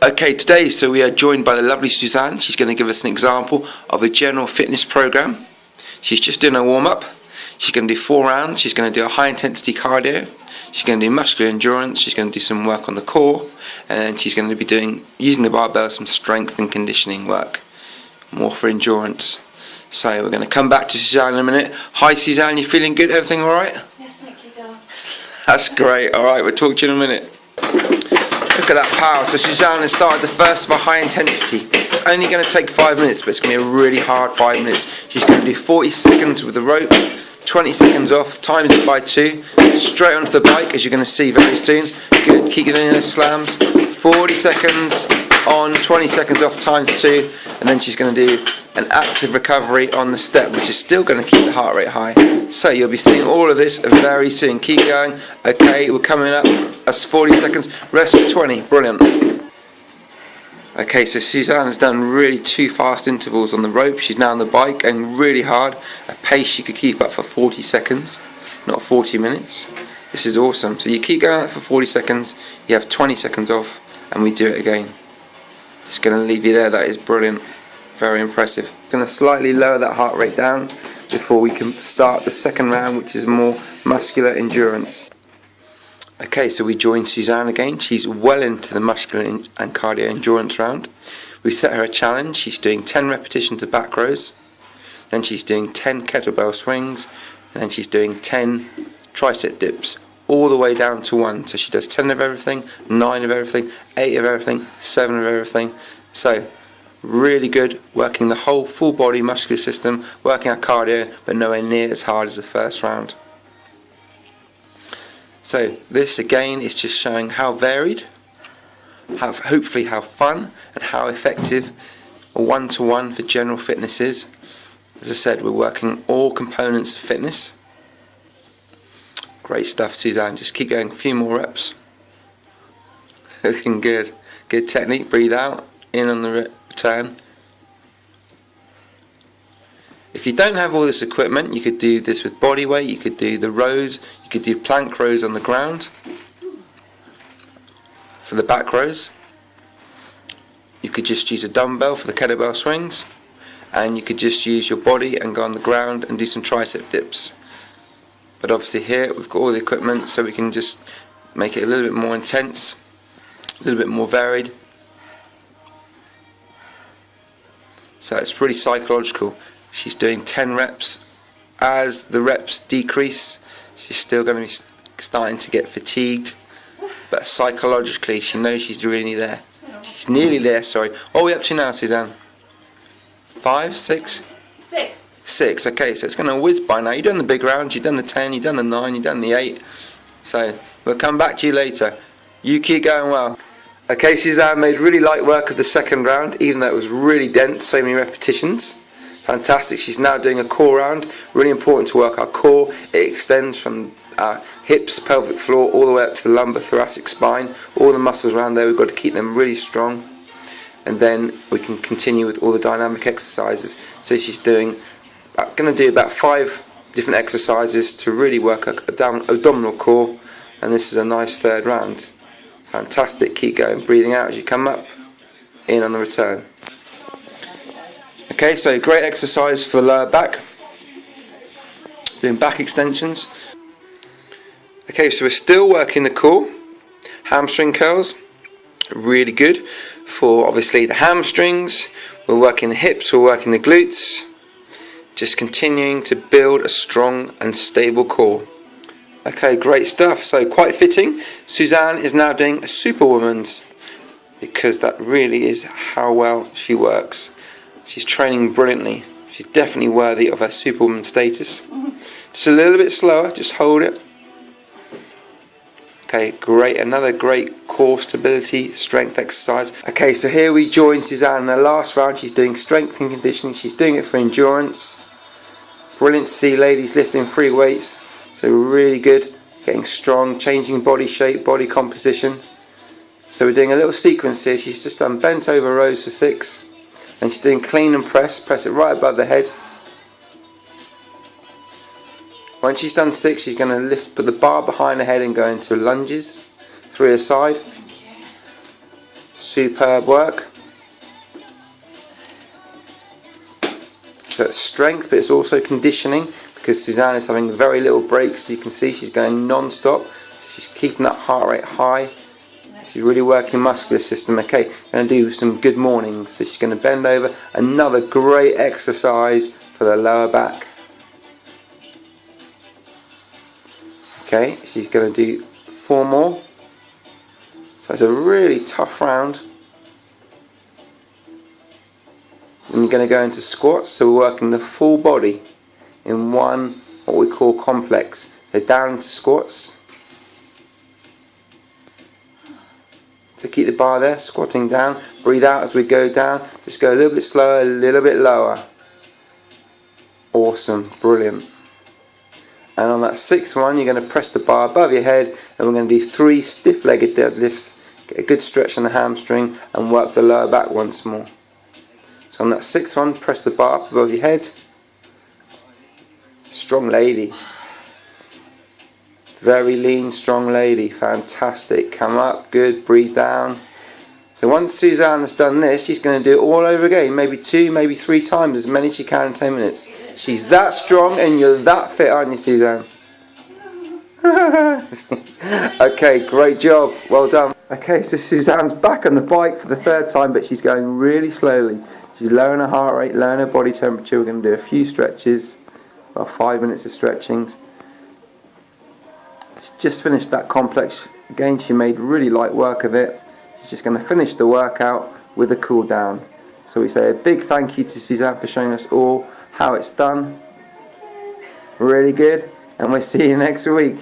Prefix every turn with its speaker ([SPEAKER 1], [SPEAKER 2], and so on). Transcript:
[SPEAKER 1] Okay, today we are joined by the lovely Suzanne. She's going to give us an example of a general fitness program. She's just doing a warm-up. She's going to do 4 rounds. She's going to do a high intensity cardio. She's going to do muscular endurance. She's going to do some work on the core, and then she's going to be doing, using the barbell, some strength and conditioning work, more for endurance. So we're going to come back to Suzanne in a minute. Hi Suzanne, you feeling good? Everything alright?
[SPEAKER 2] Yes, thank you, Dom.
[SPEAKER 1] That's great. Alright, we'll talk to you in a minute. Look at that power. So Suzanne has started the first of a high intensity. It's only going to take 5 minutes, but it's going to be a really hard 5 minutes. She's going to do 40 seconds with the rope, 20 seconds off, times it by 2, straight onto the bike, as you're going to see very soon. Good, keep doing those slams. 40 seconds on, 20 seconds off, times 2, and then she's going to do an active recovery on the step, which is still going to keep the heart rate high. So you'll be seeing all of this very soon. Keep going. Okay, we're coming up. That's 40 seconds. Rest for 20. Brilliant. Okay, so Suzanne has done really 2 fast intervals on the rope. She's now on the bike and really hard. A pace she could keep up for 40 seconds, not 40 minutes. This is awesome. So you keep going for 40 seconds, you have 20 seconds off, and we do it again. Just going to leave you there. That is brilliant. Very impressive. Going to slightly lower that heart rate down before we can start the second round, which is more muscular endurance. Okay, so we join Suzanne again. She's well into the muscular and cardio endurance round. We set her a challenge. She's doing 10 repetitions of back rows, then she's doing 10 kettlebell swings, and then she's doing 10 tricep dips, all the way down to 1. So she does 10 of everything, 9 of everything, 8 of everything, 7 of everything. So really good, working the whole full body muscular system, working our cardio, but nowhere near as hard as the first round. So this again is just showing how varied, hopefully how fun and how effective a one-to-one for general fitness is. As I said, we're working all components of fitness. Great stuff, Suzanne. Just keep going, a few more reps. Looking good. Good technique. Breathe out, in on the return. If you don't have all this equipment, you could do this with body weight. You could do the rows. You could do plank rows on the ground for the back rows. You could just use a dumbbell for the kettlebell swings, and you could just use your body and go on the ground and do some tricep dips. But obviously here we've got all the equipment, so we can just make it a little bit more intense, a little bit more varied. So it's pretty psychological. She's doing 10 reps. As the reps decrease, she's still going to be starting to get fatigued, but psychologically she knows she's really there. She's nearly there, sorry. What are we up to now, Suzanne? 5, 6?
[SPEAKER 2] 6.
[SPEAKER 1] 6, okay, so it's going to whiz by now. You've done the big rounds, you've done the 10, you've done the 9, you've done the 8. So we'll come back to you later. You keep going well. Okay, Suzanne made really light work of the second round, even though it was really dense, so many repetitions. Fantastic. She's now doing a core round. Really important to work our core. It extends from our hips, pelvic floor, all the way up to the lumbar thoracic spine. All the muscles around there, we've got to keep them really strong. And then we can continue with all the dynamic exercises. So she's doing, going to do about 5 different exercises to really work our abdominal core. And this is a nice third round. Fantastic. Keep going. Breathing out as you come up, in on the return. Okay, so great exercise for the lower back. Doing back extensions. Okay, so we're still working the core. Hamstring curls, really good for obviously the hamstrings. We're working the hips, we're working the glutes. Just continuing to build a strong and stable core. Okay, great stuff. So quite fitting. Suzanne is now doing a Superwoman's, because that really is how well she works. She's training brilliantly. She's definitely worthy of her Superwoman status. Just a little bit slower, just hold it. Okay, great. Another great core stability, strength exercise. Okay, so here we join Suzanne in the last round. She's doing strength and conditioning. She's doing it for endurance. Brilliant to see ladies lifting free weights. So really good. Getting strong, changing body shape, body composition. So we're doing a little sequence here. She's just done bent over rows for 6. And she's doing clean and press it right above the head. When she's done 6, she's going to put the bar behind her head and go into lunges, 3 a side. Superb work. So it's strength, but it's also conditioning, because Suzanne is having very little breaks. You can see she's going non-stop. She's keeping that heart rate high. She's really working muscular system. Okay, going to do some good mornings. So she's going to bend over. Another great exercise for the lower back. Okay, she's going to do 4 more. So it's a really tough round. And you're going to go into squats, so we're working the full body in one, what we call complex. So down into squats. So keep the bar there, squatting down. Breathe out as we go down. Just go a little bit slower, a little bit lower. Awesome, brilliant. And on that 6th one, you're going to press the bar above your head, and we're going to do 3 stiff-legged deadlifts. Get a good stretch on the hamstring and work the lower back once more. So on that 6th one, press the bar up above your head. Strong lady. Very lean, strong lady. Fantastic. Come up, good, breathe down. So once Suzanne has done this, she's going to do it all over again. Maybe 2, maybe 3 times, as many as she can in 10 minutes. She's that strong and you're that fit, aren't you, Suzanne? Okay, great job. Well done. Okay, so Suzanne's back on the bike for the 3rd time, but she's going really slowly. She's lowering her heart rate, lowering her body temperature. We're going to do a few stretches, about 5 minutes of stretchings. She just finished that complex. Again, she made really light work of it. She's just going to finish the workout with a cool down. So we say a big thank you to Suzanne for showing us all how it's done. Really good, and we'll see you next week.